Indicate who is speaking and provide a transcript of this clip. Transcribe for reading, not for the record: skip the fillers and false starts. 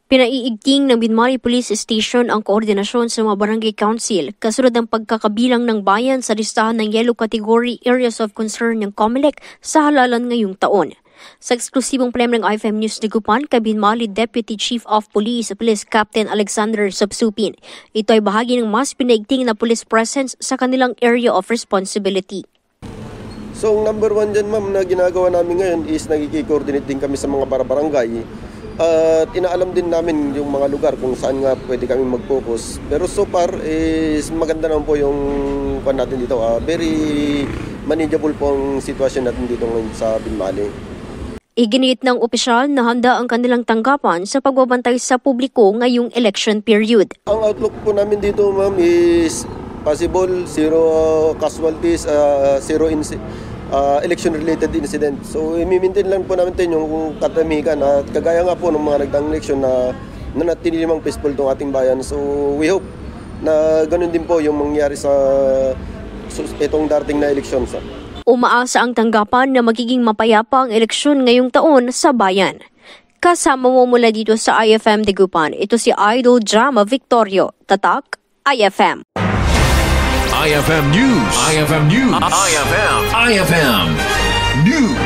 Speaker 1: Pinaiigting ng Binmari Police Station ang koordinasyon sa mga barangay council kasunod ng pagkakabilang ng bayan sa listahan ng Yellow Category Areas of Concern ng COMELEC sa halalan ngayong taon. Sa eksklusibong prem ng IFM News Dagupan kay Binmari Deputy Chief of Police Captain Alexander Subsupin, ito ay bahagi ng mas pinaigting na police presence sa kanilang area of responsibility.
Speaker 2: So, number one dyan, ma'am, na ginagawa namin ngayon is nagkiki-coordinate din kami sa mga barangay. At inaalam din namin yung mga lugar kung saan nga pwede kami mag-focus. Pero so far, is maganda naman po yung kwan natin dito. Very manageable po ang sitwasyon natin dito ngayon sa Binmari.
Speaker 1: Iginiit ng opisyal na handa ang kanilang tanggapan sa pagbabantay sa publiko ngayong election period.
Speaker 2: Ang outlook po namin dito, ma'am, is possible, zero casualties, zero election-related incident. So, i-maintain lang po namin yung katamikan at kagaya nga po ng mga nagdaang election na nanatili limang peaceful itong ating bayan. So, we hope na ganun din po yung mangyari sa itong darating na election.
Speaker 1: Umaasa ang tanggapan na magiging mapayapa ang eleksyon ngayong taon sa bayan. Kasama mo mula dito sa IFM Dagupan, ito si Idol Drama Victorio, Tatak, IFM.
Speaker 3: IFM News. IFM News. IFM News.